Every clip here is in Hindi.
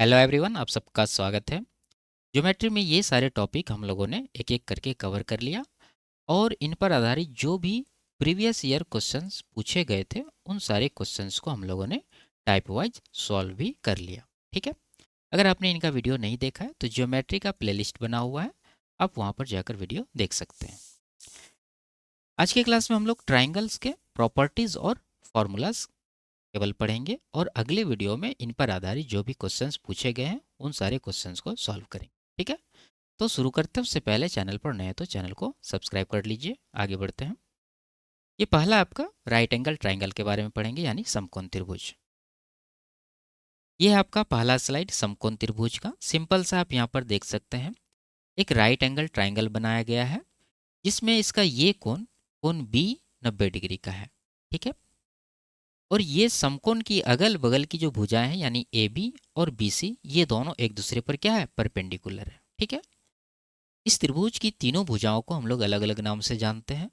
हेलो एवरीवन, आप सबका स्वागत है। ज्योमेट्री में ये सारे टॉपिक हम लोगों ने एक एक करके कवर कर लिया और इन पर आधारित जो भी प्रीवियस ईयर क्वेश्चंस पूछे गए थे उन सारे क्वेश्चंस को हम लोगों ने टाइप वाइज सॉल्व भी कर लिया। ठीक है। अगर आपने इनका वीडियो नहीं देखा है तो ज्योमेट्री का प्लेलिस्ट बना हुआ है, आप वहाँ पर जाकर वीडियो देख सकते हैं। आज के क्लास में हम लोग ट्राइंगल्स के प्रॉपर्टीज़ और फॉर्मूलाज केवल पढ़ेंगे और अगले वीडियो में इन पर आधारित जो भी क्वेश्चंस पूछे गए हैं उन सारे क्वेश्चंस को सॉल्व करेंगे। ठीक है। तो शुरू करते हैं। उससे पहले चैनल पर नए हैं तो चैनल को सब्सक्राइब कर लीजिए। आगे बढ़ते हैं। ये पहला आपका राइट एंगल ट्राइंगल के बारे में पढ़ेंगे, यानी समकोण त्रिभुज। ये है आपका पहला स्लाइड समकोण त्रिभुज का। सिंपल सा आप यहाँ पर देख सकते हैं, एक राइट एंगल ट्राइंगल बनाया गया है जिसमें इसका ये कोण कोण बी 90 डिग्री का है। ठीक है। और ये समकोण की अगल बगल की जो भुजाएं हैं यानी ए बी और बी सी, ये दोनों एक दूसरे पर क्या है, परपेंडिकुलर है। ठीक है। इस त्रिभुज की तीनों भुजाओं को हम लोग अलग अलग नाम से जानते हैं।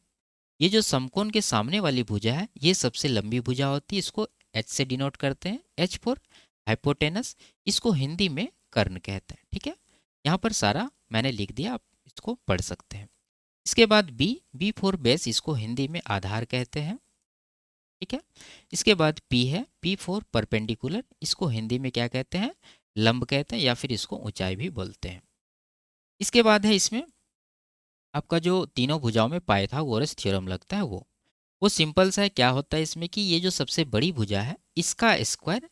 ये जो समकोण के सामने वाली भुजा है ये सबसे लंबी भुजा होती है, इसको एच से डिनोट करते हैं, एच फॉर हाइपोटेनस। इसको हिंदी में कर्ण कहते हैं। ठीक है। यहाँ पर सारा मैंने लिख दिया, आप इसको पढ़ सकते हैं। इसके बाद बी, बी फॉर बेस, इसको हिंदी में आधार कहते हैं। ठीक है। इसके बाद पी है, पी फॉर परपेंडिकुलर, इसको हिंदी में क्या कहते हैं, लंब कहते हैं या फिर इसको ऊंचाई भी बोलते हैं। इसके बाद है इसमें आपका जो तीनों भुजाओं में पाइथागोरस थ्योरम लगता है वो सिंपल सा है। क्या होता है इसमें कि ये जो सबसे बड़ी भुजा है इसका स्क्वायर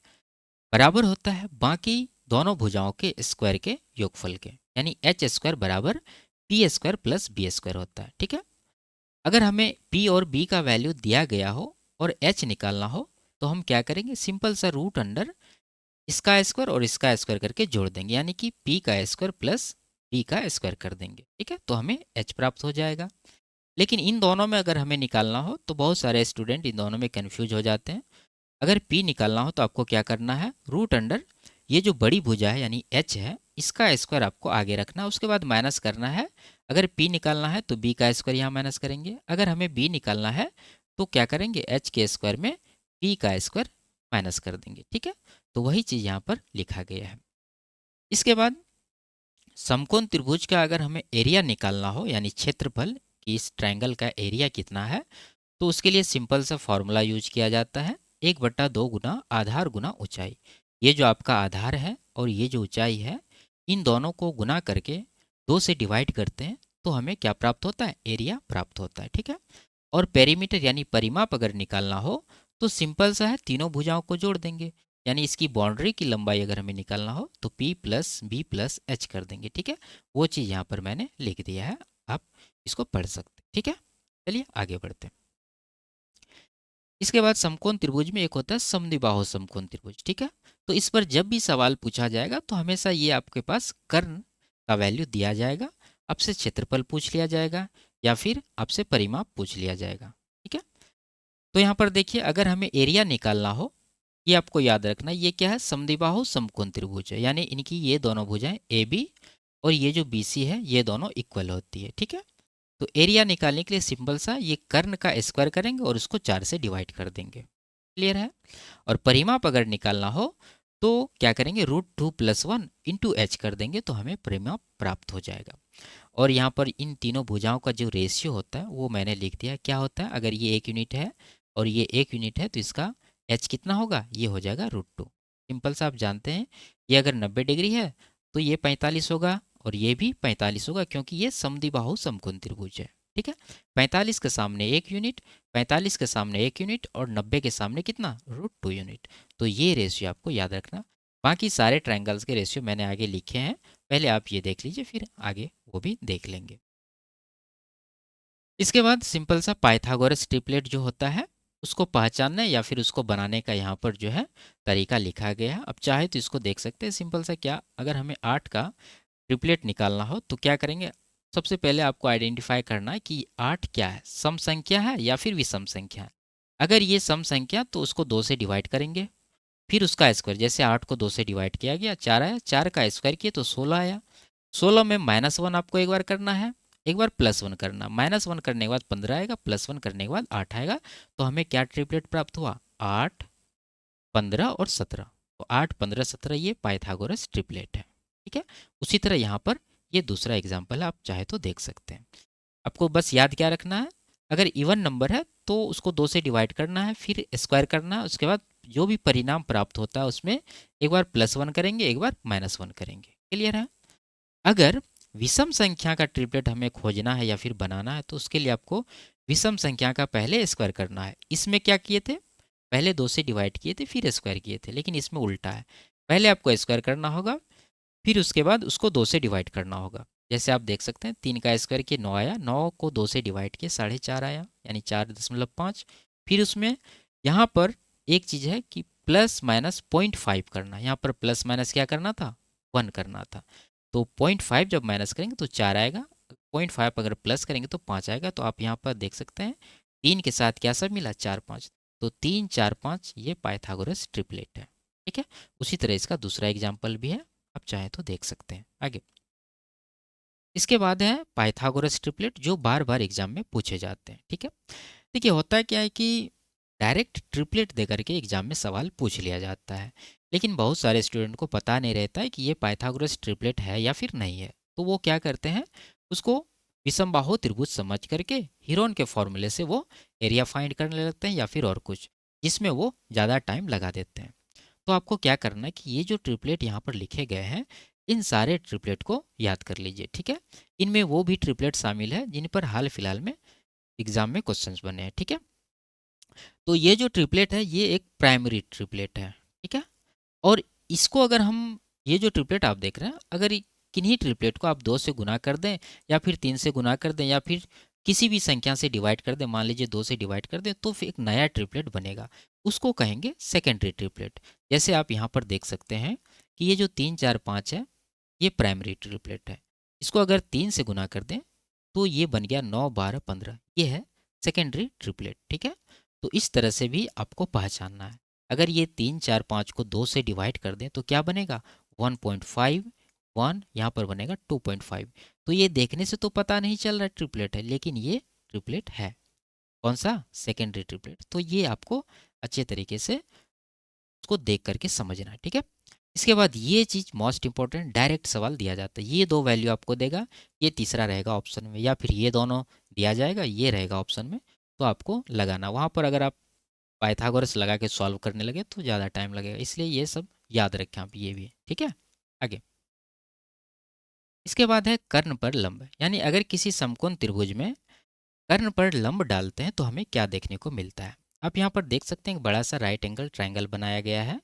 बराबर होता है बाकी दोनों भुजाओं के स्क्वायर के योगफल के, यानी एच स्क्वायर बराबर P square plus B square होता है। ठीक है। अगर हमें p और b का वैल्यू दिया गया हो और h निकालना हो तो हम क्या करेंगे, सिंपल सा रूट अंडर इसका स्क्वायर और इसका स्क्वायर करके जोड़ देंगे, यानी कि p का स्क्वायर प्लस b का स्क्वायर कर देंगे। ठीक है। तो हमें h प्राप्त हो जाएगा। लेकिन इन दोनों में अगर हमें निकालना हो तो बहुत सारे स्टूडेंट इन दोनों में कन्फ्यूज हो जाते हैं। अगर p निकालना हो तो आपको क्या करना है, रूट अंडर ये जो बड़ी भुजा है यानी h है इसका स्क्वायर आपको आगे रखना है, उसके बाद माइनस करना है। अगर p निकालना है तो b का स्क्वायर यहाँ माइनस करेंगे। अगर हमें b निकालना है तो क्या करेंगे, h के स्क्वायर में p का स्क्वायर माइनस कर देंगे। ठीक है। तो वही चीज़ यहाँ पर लिखा गया है। इसके बाद समकोण त्रिभुज का अगर हमें एरिया निकालना हो यानी क्षेत्रफल कि इस ट्रायंगल का एरिया कितना है, तो उसके लिए सिंपल सा फॉर्मूला यूज किया जाता है, 1/2 गुना आधार गुना ऊंचाई। ये जो आपका आधार है और ये जो ऊंचाई है, इन दोनों को गुना करके 2 से डिवाइड करते हैं तो हमें क्या प्राप्त होता है, एरिया प्राप्त होता है। ठीक है। और पेरीमीटर यानी परिमाप अगर निकालना हो तो सिंपल सा है, तीनों भुजाओं को जोड़ देंगे, यानी इसकी बाउंड्री की लंबाई अगर हमें निकालना हो तो p plus B plus H कर देंगे। ठीक है। वो चीज़ यहाँ पर मैंने लिख दिया है, आप इसको पढ़ सकते हैं। ठीक है। चलिए आगे बढ़ते हैं। इसके बाद समकोण त्रिभुज में एक होता है समद्विबाहु समकोण त्रिभुज। ठीक है। तो इस पर जब भी सवाल पूछा जाएगा तो हमेशा ये आपके पास कर्ण का वैल्यू दिया जाएगा, आपसे क्षेत्रफल पूछ लिया जाएगा या फिर आपसे परिमाप पूछ लिया जाएगा। ठीक है। तो यहाँ पर देखिए, अगर हमें एरिया निकालना हो, ये आपको याद रखना, ये क्या है, समद्विबाहु समकोण त्रिभुज है, यानी इनकी ये दोनों भुजाएं ए बी और ये जो बी सी है ये दोनों इक्वल होती है। ठीक है। तो एरिया निकालने के लिए सिंपल सा ये कर्ण का स्क्वायर करेंगे और उसको 4 से डिवाइड कर देंगे। क्लियर है। और परिमाप अगर निकालना हो तो क्या करेंगे, √2 + 1 इंटू एच कर देंगे तो हमें परिमाप प्राप्त हो जाएगा। और यहाँ पर इन तीनों भुजाओं का जो रेशियो होता है वो मैंने लिख दिया। क्या होता है, अगर ये 1 यूनिट है और ये 1 यूनिट है तो इसका एच कितना होगा, ये हो जाएगा √2। सिंपल सा आप जानते हैं, ये अगर 90 डिग्री है तो ये 45 होगा और ये भी 45 होगा, क्योंकि ये समद्विबाहु समकोण त्रिभुज है। ठीक है। 45 के सामने 1 यूनिट, 45 के सामने 1 यूनिट और 90 के सामने कितना, √2 यूनिट। तो ये रेशियो आपको याद रखना। बाकी सारे ट्रायंगल्स के रेशियो मैंने आगे लिखे हैं, पहले आप ये देख लीजिए फिर आगे वो भी देख लेंगे। इसके बाद सिंपल सा पाइथागोरस ट्रिपलेट जो होता है उसको पहचानने या फिर उसको बनाने का यहाँ पर जो है तरीका लिखा गया है। अब चाहे तो इसको देख सकते हैं। सिंपल सा, क्या अगर हमें 8 का ट्रिपलेट निकालना हो तो क्या करेंगे, सबसे पहले आपको आइडेंटिफाई करना है कि 8 क्या है, सम संख्या है या फिर विषम संख्या है। अगर ये सम संख्या तो उसको 2 से डिवाइड करेंगे, फिर उसका स्क्वायर, जैसे 8 को 2 से डिवाइड किया गया 4 आया, 4 का स्क्वायर किए तो 16 आया। 16 में -1 आपको एक बार करना है, एक बार +1 करना, -1 करने के बाद 15 आएगा, +1 करने के बाद 8 आएगा। तो हमें क्या ट्रिपलेट प्राप्त हुआ, 8, 15 और 17। तो 8, 15, 17 ये पाइथागोरस ट्रिपलेट है। ठीक है, उसी तरह यहाँ पर ये दूसरा एग्जाम्पल है, आप चाहे तो देख सकते हैं। आपको बस याद क्या रखना है, अगर इवन नंबर है तो उसको 2 से डिवाइड करना है, फिर स्क्वायर करना है, उसके बाद जो भी परिणाम प्राप्त होता है उसमें एक बार +1 करेंगे, एक बार -1 करेंगे। क्लियर है? अगर विषम संख्या का ट्रिपलेट हमें खोजना है या फिर बनाना है तो उसके लिए आपको विषम संख्या का पहले स्क्वायर करना है। इसमें क्या किए थे, पहले 2 से डिवाइड किए थे फिर स्क्वायर किए थे, लेकिन इसमें उल्टा है, पहले आपको स्क्वायर करना होगा फिर उसके बाद उसको 2 से डिवाइड करना होगा। जैसे आप देख सकते हैं 3 का स्क्वायर किए 9 आया, 9 को 2 से डिवाइड किए 4.5 आया, यानी 4.5। फिर उसमें यहाँ पर एक चीज़ है कि प्लस माइनस 0.5 करना, यहाँ पर प्लस माइनस क्या करना था, 1 करना था। तो 0.5 जब माइनस करेंगे तो 4 आएगा, 0.5 अगर प्लस करेंगे तो 5 आएगा। तो आप यहाँ पर देख सकते हैं 3 के साथ क्या सब मिला, 4, 5। तो 3, 4, 5 ये पाइथागोरस ट्रिपलेट है। ठीक है, उसी तरह इसका दूसरा एग्जाम्पल भी है, आप चाहें तो देख सकते हैं। आगे इसके बाद है पाइथागोरस ट्रिपलेट, जो बार बार एग्जाम में पूछे जाते हैं। ठीक है, देखिए होता है क्या है कि डायरेक्ट ट्रिपलेट दे करके एग्जाम में सवाल पूछ लिया जाता है, लेकिन बहुत सारे स्टूडेंट को पता नहीं रहता है कि ये पाइथागोरस ट्रिपलेट है या फिर नहीं है। तो वो क्या करते हैं, उसको विषमबाहु त्रिभुज समझ करके हीरोन के फॉर्मूले से वो एरिया फाइंड करने लगते हैं या फिर और कुछ, जिसमें वो ज़्यादा टाइम लगा देते हैं। तो आपको क्या करना है कि ये जो ट्रिपलेट यहाँ पर लिखे गए हैं, इन सारे ट्रिपलेट को याद कर लीजिए। ठीक है, इनमें वो भी ट्रिपलेट शामिल है जिन पर हाल फिलहाल में एग्जाम में क्वेश्चंस बने हैं। ठीक है, तो ये जो ट्रिपलेट है ये एक प्राइमरी ट्रिपलेट है। ठीक है, और इसको अगर हम, ये जो ट्रिपलेट आप देख रहे हैं, अगर किन्हीं ट्रिपलेट को आप 2 से गुना कर दें या फिर 3 से गुना कर दें या फिर किसी भी संख्या से डिवाइड कर दें, मान लीजिए 2 से डिवाइड कर दें, तो फिर एक नया ट्रिपलेट बनेगा, उसको कहेंगे सेकेंडरी ट्रिपलेट। जैसे आप यहाँ पर देख सकते हैं कि ये जो 3, 4, 5 है ये प्राइमरी ट्रिपलेट है। इसको अगर 3 से गुना कर दें तो ये बन गया 9, 12, 15, ये है सेकेंडरी ट्रिपलेट। ठीक है, तो इस तरह से भी आपको पहचानना है। अगर ये 3, 4, 5 को 2 से डिवाइड कर दें तो क्या बनेगा, 1.5, 1 यहाँ पर बनेगा 2.5। तो ये देखने से तो पता नहीं चल रहा ट्रिपलेट है, लेकिन ये ट्रिपलेट है। कौन सा, सेकेंडरी ट्रिपलेट। तो ये आपको अच्छे तरीके से उसको देख करके समझना है। ठीक है, इसके बाद ये चीज़ मोस्ट इंपॉर्टेंट, डायरेक्ट सवाल दिया जाता है, ये 2 वैल्यू आपको देगा, ये तीसरा रहेगा ऑप्शन में, या फिर ये दोनों दिया जाएगा, ये रहेगा ऑप्शन में। तो आपको लगाना वहाँ पर, अगर आप पाइथागोरस लगा के सॉल्व करने लगे तो ज़्यादा टाइम लगेगा, इसलिए ये सब याद रखें आप, ये भी। ठीक है, आगे इसके बाद है कर्ण पर लंब, यानी अगर किसी समकोण त्रिभुज में कर्ण पर लंब डालते हैं तो हमें क्या देखने को मिलता है। आप यहाँ पर देख सकते हैं एक बड़ा सा राइट एंगल ट्रायंगल बनाया गया है,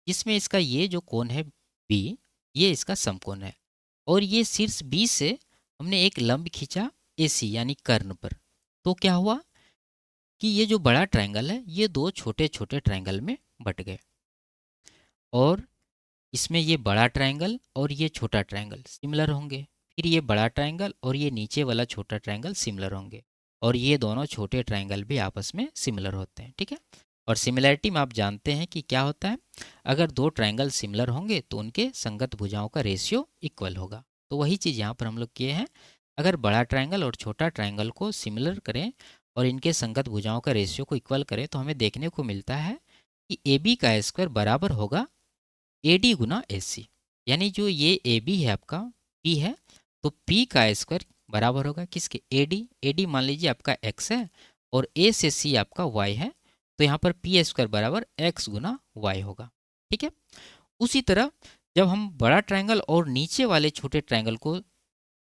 जिसमें इसका ये जो कोण है बी, ये इसका समकोण है, और ये शीर्ष बी से हमने एक लंब खींचा ए सी यानी कर्ण पर। तो क्या हुआ कि ये जो बड़ा ट्रायंगल है ये 2 छोटे छोटे ट्रायंगल में बट गए, और इसमें ये बड़ा ट्रायंगल और ये छोटा ट्रायंगल सिमिलर होंगे, फिर ये बड़ा ट्रायंगल और ये नीचे वाला छोटा ट्रायंगल सिमिलर होंगे, और ये दोनों छोटे ट्रायंगल भी आपस में सिमिलर होते हैं। ठीक है, और सिमिलैरिटी में आप जानते हैं कि क्या होता है, अगर 2 ट्रायंगल सिमिलर होंगे तो उनके संगत भुजाओं का रेशियो इक्वल होगा। तो वही चीज़ यहाँ पर हम लोग किए हैं, अगर बड़ा ट्रायंगल और छोटा ट्रायंगल को सिमिलर करें और इनके संगत भुजाओं का रेशियो को इक्वल करें तो हमें देखने को मिलता है कि ए बी का स्क्वायर बराबर होगा ए डी गुना ए सी, यानी जो ये ए बी है आपका पी है, तो पी का स्क्वायर बराबर होगा किसके, ए डी मान लीजिए आपका एक्स है और ए से सी आपका वाई है, तो यहाँ पर पी स्क्वायर बराबर एक्स गुना वाई होगा। ठीक है, उसी तरह जब हम बड़ा ट्रायंगल और नीचे वाले छोटे ट्रायंगल को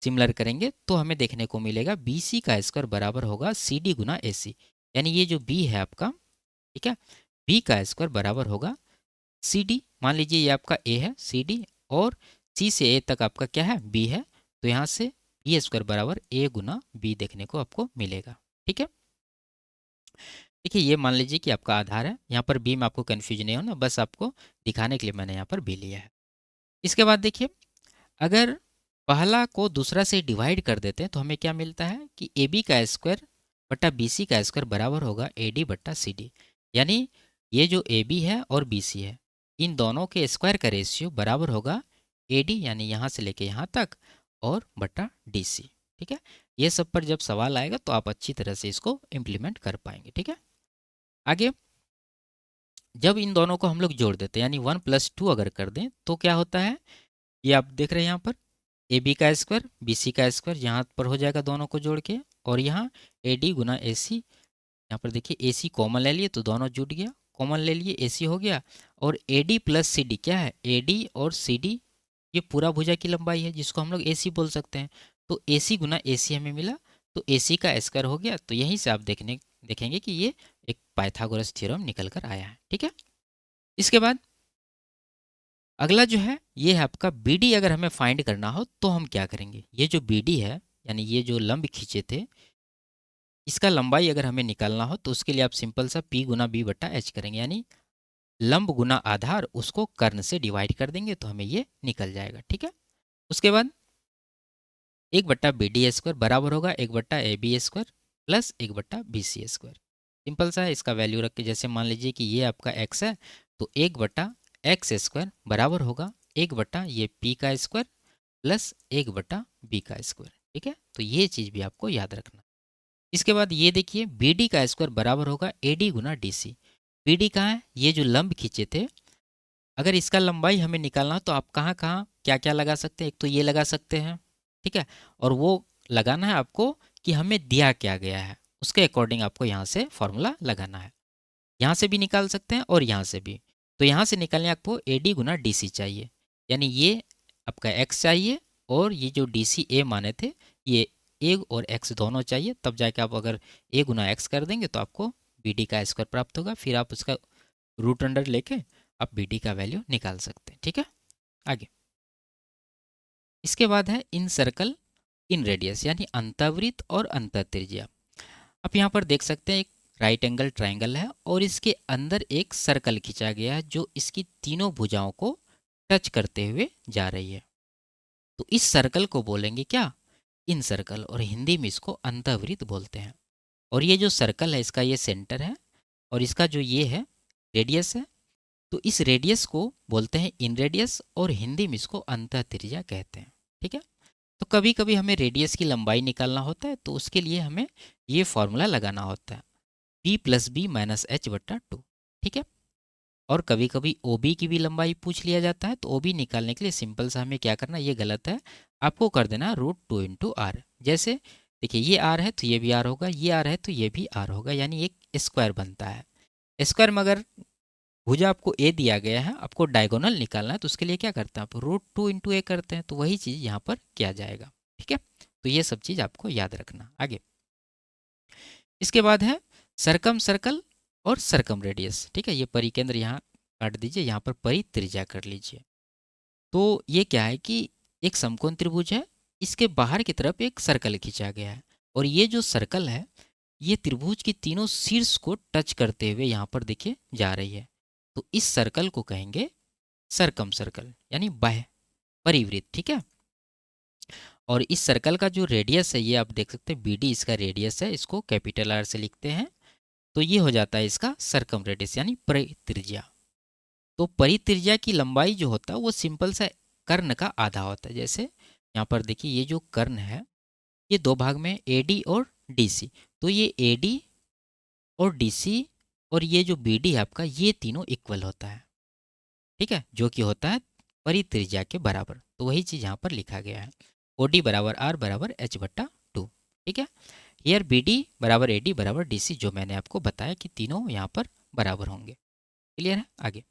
सिमिलर करेंगे तो हमें देखने को मिलेगा बी सी का स्क्वायर बराबर होगा सी डी गुना ए सी, यानी ये जो बी है आपका, ठीक है, बी का स्क्वायर बराबर होगा सी डी, मान लीजिए ये आपका ए है सी डी, और सी से ए तक आपका क्या है, बी है, तो यहाँ से बी स्क्वायर बराबर ए गुना बी देखने को आपको मिलेगा। ठीक है, देखिए ये मान लीजिए कि आपका आधार है, यहाँ पर बी में आपको कन्फ्यूज नहीं होना, बस आपको दिखाने के लिए मैंने यहाँ पर बी लिया है। इसके बाद देखिए, अगर पहला को दूसरा से डिवाइड कर देते हैं तो हमें क्या मिलता है कि ए बी का स्क्वायर बट्टा बी सी का स्क्वायर बराबर होगा ए डी बट्टा सी डी, यानी ये जो ए बी है और बी सी है, इन दोनों के स्क्वायर का रेशियो बराबर होगा ए डी, यानी यहाँ से लेके यहाँ तक, और बट्टा डी सी। ठीक है, ये सब पर जब सवाल आएगा तो आप अच्छी तरह से इसको इम्प्लीमेंट कर पाएंगे। ठीक है, आगे जब इन दोनों को हम लोग जोड़ देते हैं यानी 1+2 अगर कर दें तो क्या होता है, ये आप देख रहे हैं यहाँ पर ए बी का स्क्वायर बी सी का स्क्वायर यहाँ पर हो जाएगा दोनों को जोड़ के, और यहाँ ए डी गुना ए सी, यहाँ पर देखिए ए सी कॉमन ले लिए तो दोनों जुट गया, कॉमन ले लिए ए सी हो गया, और A D plus C D क्या है, ए डी और सी डी ये पूरा भुजा की लंबाई है जिसको हम लोग ए सी बोल सकते हैं, तो ए सी गुना ए सी हमें मिला, तो ए सी का स्क्वायर हो गया। तो यहीं से आप देखेंगे कि ये एक पाइथागोरस थ्योरम निकल कर आया है। ठीक है, इसके बाद अगला जो है ये है आपका बी डी। अगर हमें फाइंड करना हो तो हम क्या करेंगे, ये जो बी डी है यानी ये जो लंब खींचे थे इसका लंबाई अगर हमें निकालना हो तो उसके लिए आप सिंपल सा पी गुना बी बट्टा एच करेंगे, यानी लंब गुना आधार उसको कर्ण से डिवाइड कर देंगे तो हमें ये निकल जाएगा। ठीक है, उसके बाद 1/BD² बराबर होगा 1/AB² प्लस 1/BC²। सिंपल सा है, इसका वैल्यू रख के जैसे मान लीजिए कि ये आपका x है तो 1/x² बराबर होगा 1/ ये p का स्क्वायर प्लस 1/b का स्क्वायर। ठीक है, तो ये चीज़ भी आपको याद रखना। इसके बाद ये देखिए बी डी का स्क्वायर बराबर होगा ए डी गुना डी सी। बी डी कहाँ है, ये जो लंब खींचे थे अगर इसका लंबाई हमें निकालना हो तो आप कहाँ कहाँ क्या क्या लगा सकते हैं, एक तो ये लगा सकते हैं, ठीक है, और वो लगाना है आपको कि हमें दिया क्या गया है उसके अकॉर्डिंग आपको यहाँ से फॉर्मूला लगाना है। यहाँ से भी निकाल सकते हैं और यहाँ से भी। तो यहाँ से निकालने आपको ए डी गुना डी सी चाहिए, यानी ये आपका x चाहिए और ये जो डी सी ए माने थे ये ए और x दोनों चाहिए, तब जाके आप अगर a गुना x कर देंगे तो आपको बी डी का स्क्वायर प्राप्त होगा, फिर आप उसका रूट अंडर लेके आप बी डी का वैल्यू निकाल सकते हैं। ठीक है, आगे इसके बाद है इन सर्कल इन रेडियस यानी अंतःवृत्त और अंतःत्रिज्या। आप यहाँ पर देख सकते हैं एक राइट एंगल ट्राइंगल है और इसके अंदर एक सर्कल खींचा गया है जो इसकी तीनों भुजाओं को टच करते हुए जा रही है। तो इस सर्कल को बोलेंगे क्या, इन सर्कल, और हिंदी में इसको अंतःवृत्त बोलते हैं। और ये जो सर्कल है इसका ये सेंटर है और इसका जो ये है रेडियस है, तो इस रेडियस को बोलते हैं इन रेडियस और हिंदी में इसको अंतःत्रिज्या कहते हैं। ठीक है, तो कभी कभी हमें रेडियस की लंबाई निकालना होता है तो उसके लिए हमें ये फॉर्मूला लगाना होता है p+b-h/2। ठीक है, और कभी कभी ओ बी की भी लंबाई पूछ लिया जाता है तो ओ बी निकालने के लिए सिंपल सा हमें क्या करना, ये गलत है, आपको कर देना √2 × r। जैसे देखिए ये r है तो ये भी r होगा, ये r है तो ये भी r होगा, यानी एक स्क्वायर बनता है। स्क्वायर में अगर भुजा आपको ए दिया गया है आपको डायगोनल निकालना है तो उसके लिए क्या करते हैं आप √2 × a करते हैं, तो वही चीज़ यहाँ पर किया जाएगा। ठीक है, तो ये सब चीज़ आपको याद रखना। आगे इसके बाद है सरकम सर्कल और सरकम रेडियस। ठीक है, ये परिकेंद्र यहाँ काट दीजिए, यहाँ पर परित्रिज्या कर लीजिए। तो ये क्या है कि एक समकोण त्रिभुज है, इसके बाहर की तरफ एक सर्कल खींचा गया है और ये जो सर्कल है ये त्रिभुज की तीनों शीर्ष को टच करते हुए यहाँ पर देखिए जा रही है, तो इस सर्कल को कहेंगे सरकम सर्कल यानी बाह्य परिवृत्त। ठीक है, और इस सर्कल का जो रेडियस है ये आप देख सकते हैं बी डी इसका रेडियस है, इसको कैपिटल आर से लिखते हैं, तो ये हो जाता है इसका सरकम रेडियस यानी परित्रिज्या। तो परित्रिज्या की लंबाई जो होता है वो सिंपल सा कर्ण का आधा होता है। जैसे यहाँ पर देखिए ये जो कर्ण है ये दो भाग में ए डी और डी सी, तो ये ए डी और डी सी और ये जो बी डी है आपका ये तीनों इक्वल होता है। ठीक है, जो कि होता है परित्रिज्या के बराबर, तो वही चीज़ यहाँ पर लिखा गया है ओ डी बराबर आर बराबर h/2। ठीक है, हियर बी डी बराबर ए डी बराबर डी सी, जो मैंने आपको बताया कि तीनों यहाँ पर बराबर होंगे। क्लियर है, आगे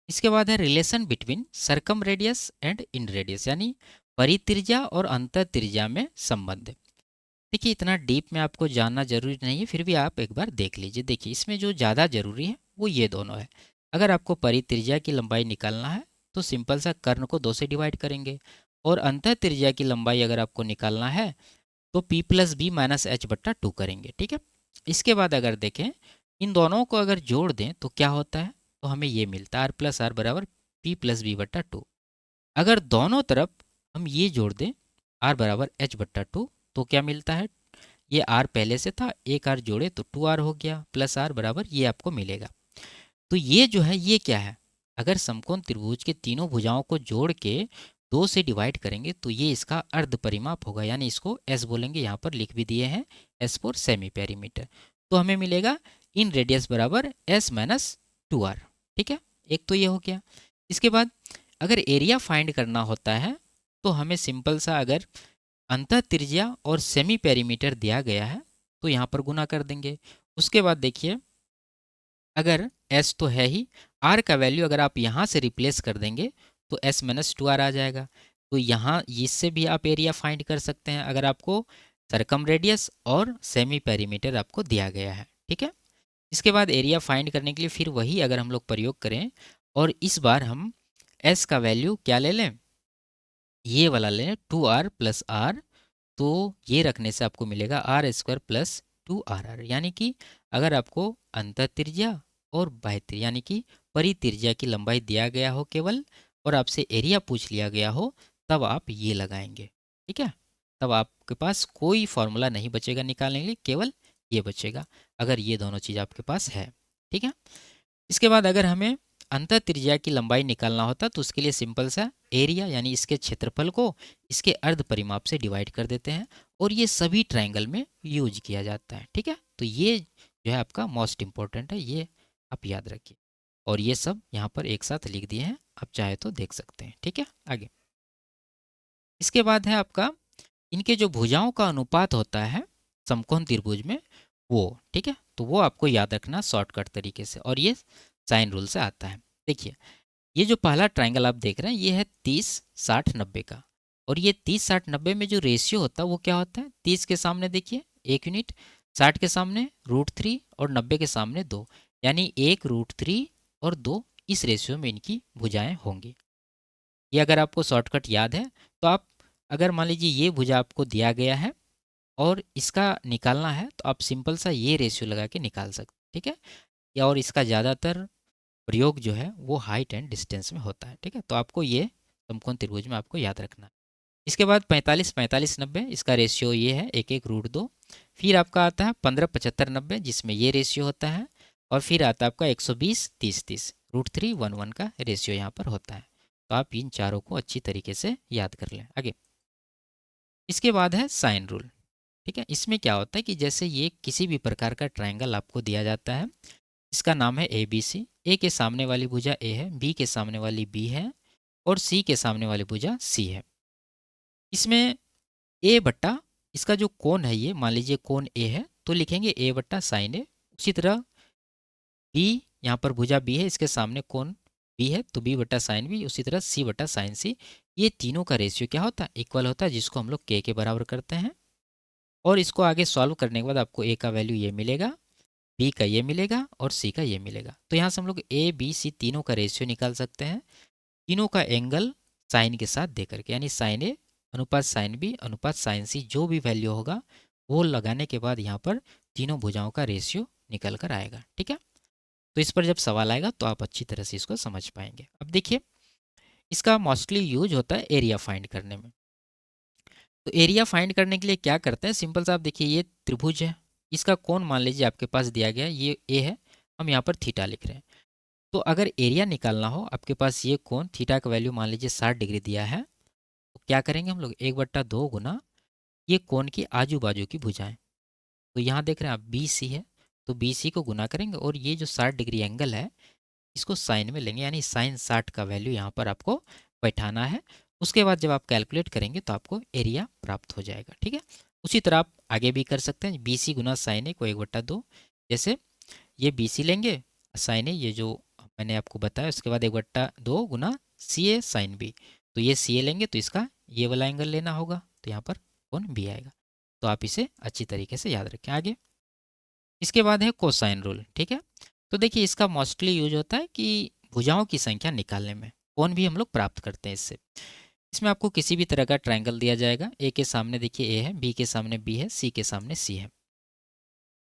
इसके बाद है relation between circum radius and in radius यानी परित्रिज्या और अंतःत्रिज्या में संबंध। देखिए इतना डीप में आपको जानना जरूरी नहीं है, फिर भी आप एक बार देख लीजिए। देखिए इसमें जो ज़्यादा जरूरी है वो ये दोनों है। अगर आपको परित्रिज्या की लंबाई निकालना है तो सिंपल सा कर्ण को 2 से डिवाइड करेंगे, और अंतःत्रिज्या की लंबाई अगर आपको निकालना है तो p+b-h/2 करेंगे। ठीक है, इसके बाद अगर देखें इन दोनों को अगर जोड़ दें तो क्या होता है, तो हमें ये मिलता है r+r बराबर p+b/2। अगर दोनों तरफ हम ये जोड़ दें r बराबर h/2 तो क्या मिलता है, ये r पहले से था, एक r जोड़े तो 2r हो गया, प्लस r बराबर ये आपको मिलेगा। तो ये जो है ये क्या है, अगर समकोण त्रिभुज के तीनों भुजाओं को जोड़ के 2 से डिवाइड करेंगे तो ये इसका अर्ध परिमाप होगा, यानी इसको s बोलेंगे, यहाँ पर लिख भी दिए हैं s फॉर सेमी पेरीमीटर। तो हमें मिलेगा इन रेडियस बराबर एस माइनस 2r। ठीक है, एक तो ये हो गया। इसके बाद अगर एरिया फाइंड करना होता है तो हमें सिंपल सा, अगर अंतः त्रिज्या और सेमी पेरीमीटर दिया गया है तो यहाँ पर गुना कर देंगे। उसके बाद देखिए, अगर s तो है ही, r का वैल्यू अगर आप यहाँ से रिप्लेस कर देंगे तो s माइनस 2r आ जाएगा। तो यहाँ इससे भी आप एरिया फाइंड कर सकते हैं अगर आपको सरकम रेडियस और सेमी पेरीमीटर आपको दिया गया है। ठीक है, इसके बाद एरिया फाइंड करने के लिए फिर वही अगर हम लोग प्रयोग करें और इस बार हम s का वैल्यू क्या ले लें, ये वाला लें 2r प्लस r, तो ये रखने से आपको मिलेगा आर स्क्वायर प्लस 2rr। यानी कि अगर आपको अंतः त्रिज्या और बाह्य त्रिज्या यानी कि परित्रिज्या की लंबाई दिया गया हो केवल, और आपसे एरिया पूछ लिया गया हो, तब आप ये लगाएंगे। ठीक है, तब आपके पास कोई फॉर्मूला नहीं बचेगा निकालने के लिए, केवल ये बचेगा अगर ये दोनों चीज़ आपके पास है। ठीक है, इसके बाद अगर हमें अंतः त्रिज्या की लंबाई निकालना होता तो उसके लिए सिंपल सा एरिया यानी इसके क्षेत्रफल को इसके अर्ध परिमाप से डिवाइड कर देते हैं, और ये सभी ट्रायंगल में यूज किया जाता है। ठीक है, तो ये जो है आपका मोस्ट इम्पोर्टेंट है, ये आप याद रखिए। और ये सब यहाँ पर एक साथ लिख दिए हैं, आप चाहे तो देख सकते हैं। ठीक है, आगे इसके बाद है आपका इनके जो भुजाओं का अनुपात होता है समकोण त्रिभुज में, वो ठीक है, तो वो आपको याद रखना शॉर्टकट तरीके से, और ये साइन रूल से आता है। देखिए, ये जो पहला ट्रायंगल आप देख रहे हैं ये है 30-60-90 का, और ये 30-60-90 में जो रेशियो होता है वो क्या होता है, 30 के सामने देखिए 1 यूनिट, 60 के सामने √3 और 90 के सामने 2, यानी 1 √3 और 2, इस रेशियो में इनकी भुजाएं होंगी। ये अगर आपको शॉर्टकट याद है तो आप, अगर मान लीजिए ये भुजा आपको दिया गया है और इसका निकालना है तो आप सिंपल सा ये रेशियो लगा के निकाल सकते। ठीक है, या और इसका ज़्यादातर प्रयोग जो है वो हाइट एंड डिस्टेंस में होता है। ठीक है, तो आपको ये समकोण त्रिभुज में आपको याद रखना है। इसके बाद 45-45-90, इसका रेशियो ये है 1 1 √2। फिर आपका आता है 15-75-90, जिसमें ये रेशियो होता है। और फिर आता है आपका 120-30-30, √3 1 1 का रेशियो यहाँ पर होता है। तो आप इन चारों को अच्छी तरीके से याद कर लें। आगे इसके बाद है साइन रूल। ठीक है, इसमें क्या होता है कि जैसे ये किसी भी प्रकार का ट्रायंगल आपको दिया जाता है, इसका नाम है ए बी सी। ए के सामने वाली भुजा ए है, बी के सामने वाली बी है, और सी के सामने वाली भुजा सी है। इसमें ए बट्टा इसका जो कोण है, ये मान लीजिए कोण ए है तो लिखेंगे ए बट्टा साइन ए। उसी तरह बी, यहाँ पर भुजा बी है, इसके सामने कोण बी है तो बी बट्टा साइन बी। उसी तरह सी बट्टा साइन सी। ये तीनों का रेशियो क्या होता है, इक्वल होता है, जिसको हम लोग के बराबर करते हैं। और इसको आगे सॉल्व करने के बाद आपको ए का वैल्यू ये मिलेगा, बी का ये मिलेगा और सी का ये मिलेगा। तो यहाँ से हम लोग ए बी सी तीनों का रेशियो निकाल सकते हैं, तीनों का एंगल साइन के साथ दे करके, यानी साइन ए अनुपात साइन बी अनुपात साइन सी, जो भी वैल्यू होगा वो लगाने के बाद यहाँ पर तीनों भुजाओं का रेशियो निकल कर आएगा। ठीक है, तो इस पर जब सवाल आएगा तो आप अच्छी तरह से इसको समझ पाएंगे। अब देखिए, इसका मोस्टली यूज होता है एरिया फाइंड करने में। तो एरिया फाइंड करने के लिए क्या करते हैं, सिंपल सा आप देखिए, ये त्रिभुज है, इसका कोण मान लीजिए आपके पास दिया गया है, ये ए है, हम यहाँ पर थीटा लिख रहे हैं। तो अगर एरिया निकालना हो, आपके पास ये कोण थीटा का वैल्यू मान लीजिए 60 डिग्री दिया है, तो क्या करेंगे हम लोग, 1/2 गुना ये कोण की आजू बाजू की भुजाएं। तो यहाँ देख रहे हैं आप बी सी है, तो बी सी को गुना करेंगे, और ये जो 60 डिग्री एंगल है इसको साइन में लेंगे, यानी साइन 60 का वैल्यू यहाँ पर आपको बैठाना है। उसके बाद जब आप कैलकुलेट करेंगे तो आपको एरिया प्राप्त हो जाएगा। ठीक है, उसी तरह आप आगे भी कर सकते हैं, बी सी गुना साइन ए को 1/2। जैसे ये बी सी लेंगे, साइन ए ये जो मैंने आपको बताया, उसके बाद 1/2 गुना सी ए साइन बी। तो ये सी ए लेंगे तो इसका ये वाला एंगल लेना होगा, तो यहाँ पर कौन बी आएगा। तो आप इसे अच्छी तरीके से याद रखें। आगे इसके बाद है कोसाइन रूल। ठीक है, तो देखिए इसका मोस्टली यूज होता है कि भुजाओं की संख्या निकालने में, कौन भी हम लोग प्राप्त करते हैं इससे। इसमें आपको किसी भी तरह का ट्रायंगल दिया जाएगा, ए के सामने देखिए ए है, बी के सामने बी है, सी के सामने सी है।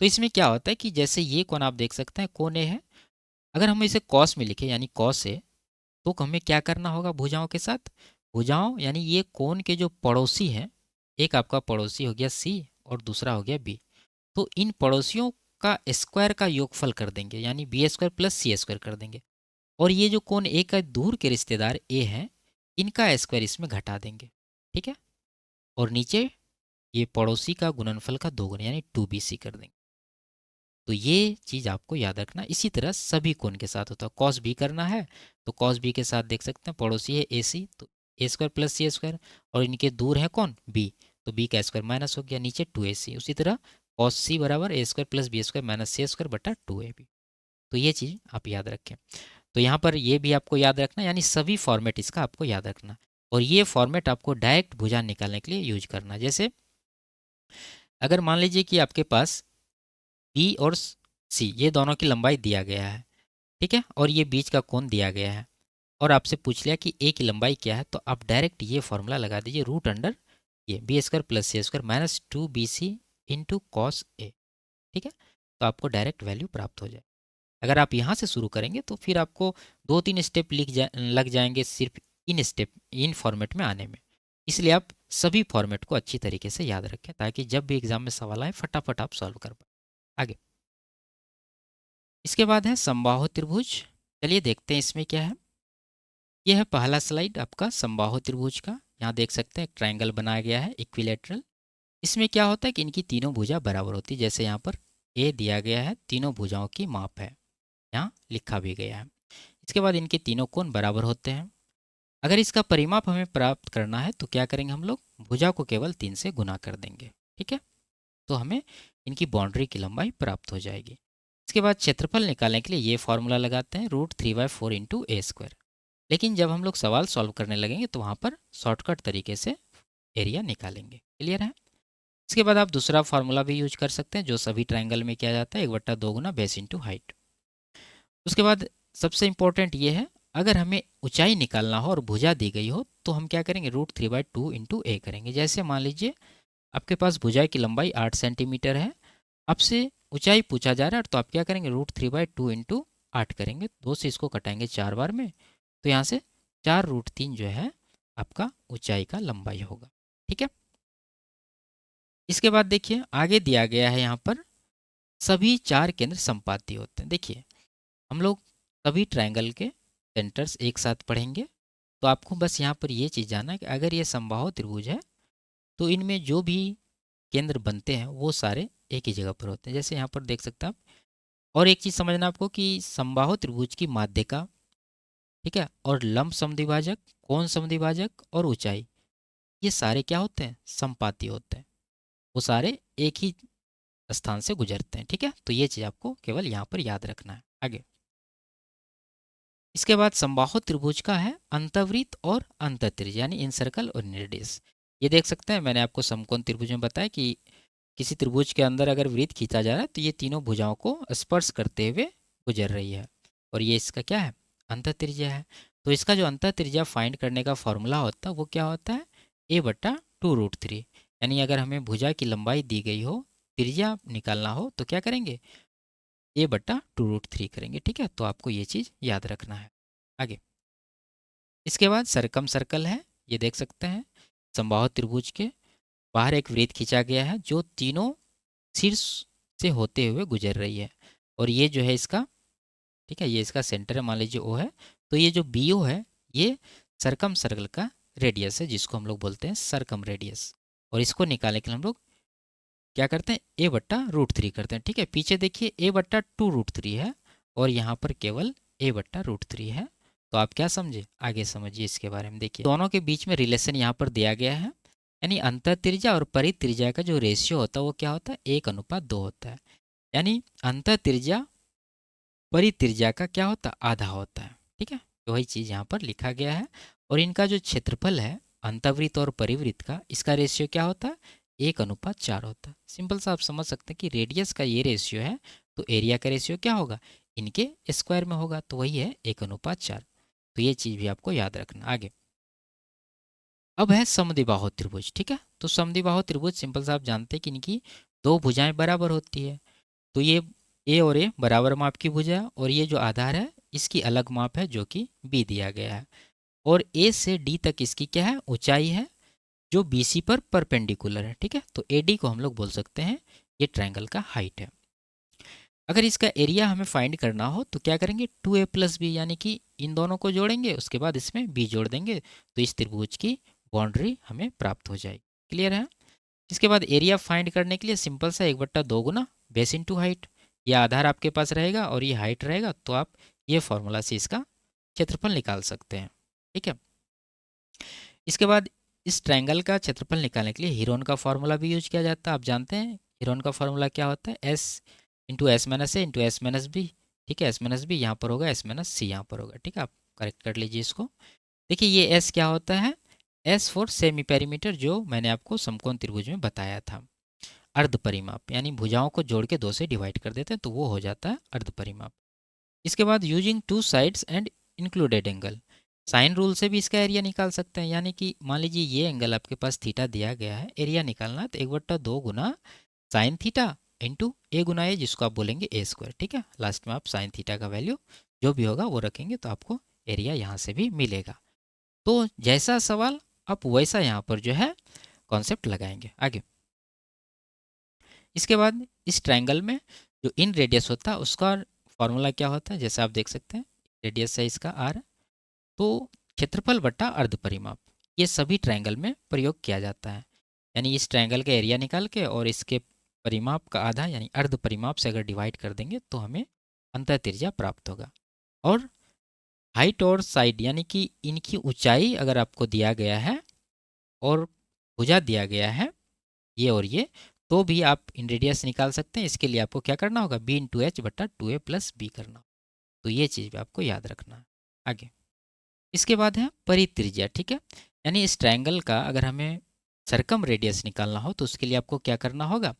तो इसमें क्या होता है कि जैसे ये कोण आप देख सकते हैं, कोण ए है, अगर हम इसे कॉस में लिखें यानी कॉस ए, तो हमें क्या करना होगा भुजाओं के साथ, भुजाओं यानी ये कोण के जो पड़ोसी हैं, एक आपका पड़ोसी हो गया सी और दूसरा हो गया बी, तो इन पड़ोसियों का स्क्वायर का योगफल कर देंगे, यानी B square plus C square कर देंगे। और ये जो कोण ए का दूर के रिश्तेदार ए हैं, इनका स्क्वायर इसमें घटा देंगे। ठीक है, और नीचे ये पड़ोसी का गुणनफल का 2 गुना यानी 2bc कर देंगे। तो ये चीज़ आपको याद रखना। इसी तरह सभी कोण के साथ होता है। कॉस बी करना है तो कॉस बी के साथ देख सकते हैं पड़ोसी है ए सी, तो ए स्क्वायर प्लस सी स्क्वायर, और इनके दूर है कौन बी, तो बी का स्क्वायर माइनस हो गया, नीचे 2ac। उसी तरह कॉस सी बराबर A square plus B square minus C square बटा 2ab। तो ये चीज़ आप याद रखें। तो यहाँ पर ये भी आपको याद रखना, यानी सभी फॉर्मेट इसका आपको याद रखना। और ये फॉर्मेट आपको डायरेक्ट भुजा निकालने के लिए यूज करना। जैसे अगर मान लीजिए कि आपके पास बी और सी ये दोनों की लंबाई दिया गया है, ठीक है, और ये बीच का कोण दिया गया है, और आपसे पूछ लिया कि ए की लंबाई क्या है, तो आप डायरेक्ट ये फॉर्मूला लगा दीजिए, रूट अंडर ये B square plus C square minus 2bc into cos A. ठीक है, तो आपको डायरेक्ट वैल्यू प्राप्त हो जाए। अगर आप यहाँ से शुरू करेंगे तो फिर आपको 2-3 स्टेप लग जाएंगे सिर्फ इन फॉर्मेट में आने में। इसलिए आप सभी फॉर्मेट को अच्छी तरीके से याद रखें ताकि जब भी एग्जाम में सवाल आए फटाफट आप सॉल्व कर पाए। आगे इसके बाद है समबाहु त्रिभुज। चलिए देखते हैं इसमें क्या है। यह है पहला स्लाइड आपका समबाहु त्रिभुज का। यहाँ देख सकते हैं एक ट्रायंगल बनाया गया है इक्विलेटरल। इसमें क्या होता है कि इनकी तीनों भुजा बराबर होती है। जैसे यहाँ पर ए दिया गया है, तीनों भुजाओं की माप है, यहाँ लिखा भी गया है। इसके बाद इनके तीनों कोण बराबर होते हैं। अगर इसका परिमाप हमें प्राप्त करना है तो क्या करेंगे हम लोग, भुजा को केवल 3 से गुना कर देंगे। ठीक है, तो हमें इनकी बाउंड्री की लंबाई प्राप्त हो जाएगी। इसके बाद क्षेत्रफल निकालने के लिए ये फॉर्मूला लगाते हैं, √3/4 इंटू ए स्क्वायर। लेकिन जब हम लोग सवाल सॉल्व करने लगेंगे तो वहाँ पर शॉर्टकट तरीके से एरिया निकालेंगे। क्लियर है। इसके बाद आप दूसरा फार्मूला भी यूज कर सकते हैं जो सभी ट्रायंगल में किया जाता है, 1/2 गुना बेस इंटू हाइट। उसके बाद सबसे इंपॉर्टेंट ये है, अगर हमें ऊंचाई निकालना हो और भुजा दी गई हो तो हम क्या करेंगे, √3/2 इंटू ए करेंगे। जैसे मान लीजिए आपके पास भुजा की लंबाई 8 सेंटीमीटर है, आपसे ऊंचाई पूछा जा रहा है, तो आप क्या करेंगे, √3/2 इंटू 8 करेंगे। 2 से इसको कटाएंगे 4 बार में, तो यहाँ से 4√3 जो है आपका ऊंचाई का लंबाई होगा। ठीक है, इसके बाद देखिए आगे दिया गया है यहाँ पर सभी 4 केंद्र संपाती होते हैं। देखिए हम लोग सभी ट्रायंगल के सेंटर्स एक साथ पढ़ेंगे, तो आपको बस यहाँ पर ये चीज़ जानना है कि अगर ये समबाहु त्रिभुज है तो इनमें जो भी केंद्र बनते हैं वो सारे एक ही जगह पर होते हैं। जैसे यहाँ पर देख सकते हैं आप। और एक चीज़ समझना आपको कि समबाहु त्रिभुज की माध्यिका, ठीक है, और लंब समद्विभाजक, कोण समद्विभाजक और ऊंचाई, ये सारे क्या होते हैं, संपाती होते हैं। वो सारे एक ही स्थान से गुजरते हैं। ठीक है, तो ये चीज़ आपको केवल यहाँ पर याद रखना है। आगे इसके बाद समबाहु त्रिभुज का है अंतर्वृत्त और अंतःत्रिज्य, यानी इन सर्कल और रेडियस। ये देख सकते हैं मैंने आपको समकोण त्रिभुज में बताया कि किसी त्रिभुज के अंदर अगर वृत्त खींचा जा रहा है तो ये तीनों भुजाओं को स्पर्श करते हुए गुजर रही है, और ये इसका क्या है, अंतःत्रिज्या है। तो इसका जो अंतःत्रिज्या फाइंड करने का फॉर्मूला होता है वो क्या होता है, a/2√3। यानी अगर हमें भुजा की लंबाई दी गई हो, त्रिज्या निकालना हो तो क्या करेंगे, a/2√3 करेंगे। ठीक है, तो आपको ये चीज़ याद रखना है। आगे इसके बाद सरकम सर्कल है। ये देख सकते हैं समबाहु त्रिभुज के बाहर एक वृत्त खींचा गया है जो तीनों शीर्ष से होते हुए गुजर रही है, और ये जो है इसका, ठीक है, ये इसका सेंटर है, मान लीजिए ओ है। तो ये जो बी ओ है ये सरकम सर्कल का रेडियस है जिसको हम लोग बोलते हैं सरकम रेडियस। और इसको निकालने के लिए हम लोग क्या करते हैं, a/√3 करते हैं। ठीक है, पीछे देखिए a/2√3 है और यहाँ पर केवल a/√3 है। तो आप क्या समझे, आगे समझिए इसके बारे में। देखिए दोनों के बीच में रिलेशन यहाँ पर दिया गया है, यानी अंतःत्रिज्या और परित्रिज्या का जो रेशियो होता है वो क्या होता है, 1:2 होता है। यानी अंतःत्रिज्या परित्रिज्या का क्या होता है, आधा होता है। ठीक है, तो वही चीज़ यहाँ पर लिखा गया है। और इनका जो क्षेत्रफल है अंतःवृत्त और परिवृत्त का, इसका रेशियो क्या होता है, 1:4 होता है। सिंपल सा आप समझ सकते हैं कि रेडियस का ये रेशियो है तो एरिया का रेशियो क्या होगा, इनके स्क्वायर में होगा, तो वही है 1:4। तो ये चीज़ भी आपको याद रखना। आगे अब है समद्विबाहु त्रिभुज। ठीक है, तो समद्विबाहु त्रिभुज सिंपल सा आप जानते हैं कि इनकी दो भुजाएं बराबर होती है। तो ये ए और ए बराबर माप की भुजा है, और ये जो आधार है इसकी अलग माप है जो कि बी दिया गया है। और ए से डी तक इसकी क्या है, ऊंचाई है जो बी सी पर परपेंडिकुलर है। ठीक है, तो ए डी को हम लोग बोल सकते हैं ये ट्रायंगल का हाइट है। अगर इसका एरिया हमें फाइंड करना हो तो क्या करेंगे, 2a+b, यानी कि इन दोनों को जोड़ेंगे, उसके बाद इसमें b जोड़ देंगे, तो इस त्रिभुज की बाउंड्री हमें प्राप्त हो जाएगी। क्लियर है। इसके बाद एरिया फाइंड करने के लिए सिंपल सा 1/2 गुना बेस इंटू हाइट, ये आधार आपके पास रहेगा और ये हाइट रहेगा, तो आप ये फॉर्मूला से इसका क्षेत्रफल निकाल सकते हैं। ठीक है, इसके बाद इस ट्रायंगल का क्षेत्रफल निकालने के लिए हीरोन का फॉर्मूला भी यूज किया जाता है। आप जानते हैं हीरोन का फॉर्मूला क्या होता है, एस इंटू एस माइनस ए इंटू एस माइनस बी। ठीक है, एस माइनस बी यहाँ पर होगा, एस माइनस सी यहाँ पर होगा। ठीक है, आप करेक्ट कर लीजिए इसको। देखिए ये एस क्या होता है, एस फॉर सेमी पेरीमीटर, जो मैंने आपको समकोण त्रिभुज में बताया था। अर्ध परिमाप यानी भुजाओं को जोड़ के 2 से डिवाइड कर देते हैं तो वो हो जाता है अर्ध परिमाप। इसके बाद using two sides and included angle, sine rule से भी इसका एरिया निकाल सकते हैं। यानी कि मान लीजिए ये एंगल आपके पास थीटा दिया गया है, एरिया निकालना है तो 1/2 गुना साइन थीटा इंटू ए गुना ए, जिसको आप बोलेंगे ए स्क्वायर। ठीक है, लास्ट में आप साइन थीटा का वैल्यू जो भी होगा वो रखेंगे तो आपको एरिया यहाँ से भी मिलेगा। तो जैसा सवाल आप वैसा यहाँ पर जो है कॉन्सेप्ट लगाएंगे आगे। इसके बाद इस ट्रायंगल में जो इन रेडियस होता है उसका फॉर्मूला क्या होता है, जैसे आप देख सकते हैं रेडियस है इसका आर, तो क्षेत्रफल बटा अर्ध परिमाप, ये सभी ट्रायंगल में प्रयोग किया जाता है। यानी इस ट्रायंगल का एरिया निकाल के और इसके परिमाप का आधा यानी अर्ध परिमाप से अगर डिवाइड कर देंगे तो हमें अंतः त्रिज्या प्राप्त होगा। और हाइट और साइड यानी कि इनकी ऊंचाई अगर आपको दिया गया है और भुजा दिया गया है ये और ये, तो भी आप इन रेडियस निकाल सकते हैं। इसके लिए आपको क्या करना होगा, बी इंटू एच बटा 2a प्लस बी करना। तो ये चीज़ भी आपको याद रखना है आगे। इसके बाद है परित्रिज्या। ठीक है, यानी इस ट्रायंगल का अगर हमें सरकम रेडियस निकालना हो तो उसके लिए आपको क्या करना होगा,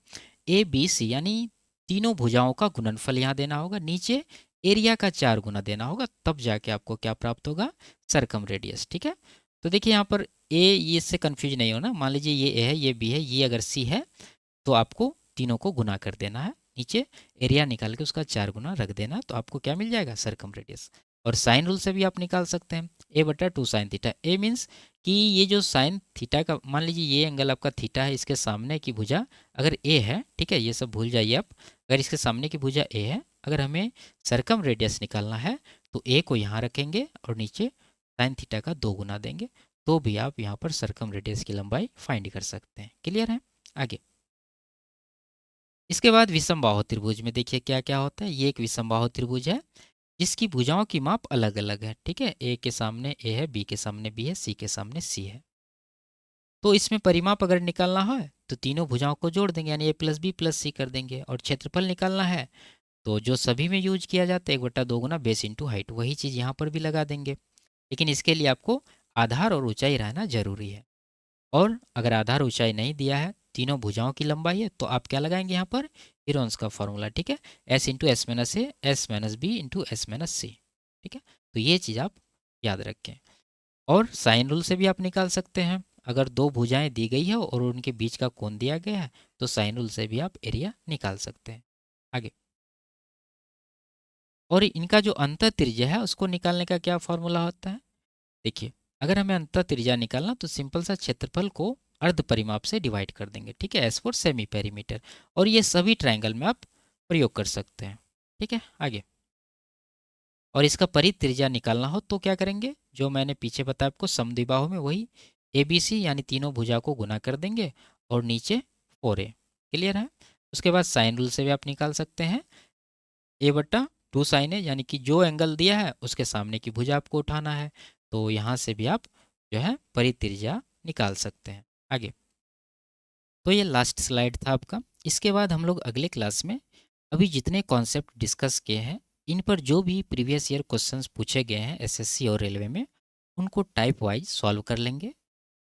ए बी सी यानी तीनों भुजाओं का गुणनफल यहाँ देना होगा, नीचे एरिया का 4 गुना देना होगा, तब जाके आपको क्या प्राप्त होगा, सरकम रेडियस। ठीक है, तो देखिए यहाँ पर ए, ये इससे कन्फ्यूज नहीं होना। मान लीजिए ये ए है, ये बी है, ये अगर सी है तो आपको तीनों को गुना कर देना है, नीचे एरिया निकाल के उसका 4 गुना रख देना, तो आपको क्या मिल जाएगा, सरकम रेडियस। और साइन रूल से भी आप निकाल सकते हैं, ए बटा 2 साइन थीटा। ए मीन्स कि ये जो साइन थीटा का, मान लीजिए ये एंगल आपका थीटा है, इसके सामने की भुजा अगर ए है, ठीक है, ये सब भूल जाइए आप, अगर इसके सामने की भुजा ए है, अगर हमें सरकम रेडियस निकालना है तो ए को यहाँ रखेंगे और नीचे साइन थीटा का 2 गुना देंगे, तो भी आप यहाँ पर सरकम रेडियस की लंबाई फाइंड कर सकते हैं। क्लियर है आगे। इसके बाद विषमबाहु त्रिभुज में देखिए क्या क्या होता है। ये एक विषमबाहु त्रिभुज है जिसकी भुजाओं की माप अलग अलग है। ठीक है, ए के सामने ए है, बी के सामने बी है, सी के सामने सी है। तो इसमें परिमाप अगर निकालना है तो तीनों भुजाओं को जोड़ देंगे यानी ए प्लस बी प्लस सी कर देंगे। और क्षेत्रफल निकालना है तो जो सभी में यूज किया जाता है 1/2 गुना बेस इंटू हाइट, वही चीज़ यहाँ पर भी लगा देंगे। लेकिन इसके लिए आपको आधार और ऊंचाई रहना जरूरी है। और अगर आधार ऊंचाई नहीं दिया है, तीनों भुजाओं की लंबाई है, तो आप क्या लगाएंगे यहाँ पर, हीरोन्स का फॉर्मूला। ठीक है, S into S minus A S minus B into S minus C. ठीक है, तो ये चीज़ आप याद रखें। और साइन रूल से भी आप निकाल सकते हैं, अगर दो भुजाएं दी गई है और उनके बीच का कोण दिया गया है तो साइन रूल से भी आप एरिया निकाल सकते हैं आगे। और इनका जो अंतर त्रिज्या है उसको निकालने का क्या फॉर्मूला होता है, देखिए अगर हमें अंतर त्रिज्या निकालना तो सिंपल सा क्षेत्रफल को अर्ध परिमाप से डिवाइड कर देंगे। ठीक है, एस फॉर सेमी पेरीमीटर, और ये सभी ट्रायंगल में आप प्रयोग कर सकते हैं। ठीक है आगे। और इसका परित्रिज्या निकालना हो तो क्या करेंगे, जो मैंने पीछे बताया आपको समद्विबाहु में, वही ए बी सी यानी तीनों भुजा को गुना कर देंगे और नीचे 4a। क्लियर है। उसके बाद साइन रूल से भी आप निकाल सकते हैं, ए बट्टा 2 साइन ए यानी कि जो एंगल दिया है उसके सामने की भुजा आपको उठाना है, तो यहाँ से भी आप जो है परित्रिज्या निकाल सकते हैं आगे। तो ये लास्ट स्लाइड था आपका। इसके बाद हम लोग अगले क्लास में अभी जितने कॉन्सेप्ट डिस्कस किए हैं, इन पर जो भी प्रीवियस ईयर क्वेश्चंस पूछे गए हैं एसएससी और रेलवे में, उनको टाइप वाइज सॉल्व कर लेंगे।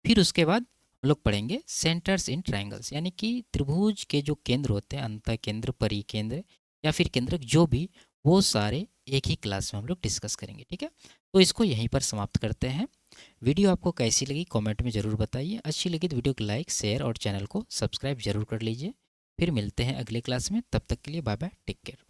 फिर उसके बाद हम लोग पढ़ेंगे सेंटर्स इन ट्रायंगल्स, यानी कि त्रिभुज के जो केंद्र होते हैं, अंतः केंद्र, परिकेंद्र या फिर केंद्रक, जो भी, वो सारे एक ही क्लास में हम लोग डिस्कस करेंगे। ठीक है, तो इसको यहीं पर समाप्त करते हैं। वीडियो आपको कैसी लगी कमेंट में ज़रूर बताइए। अच्छी लगी तो वीडियो को लाइक, शेयर और चैनल को सब्सक्राइब जरूर कर लीजिए। फिर मिलते हैं अगले क्लास में, तब तक के लिए बाय बाय, टेक केयर।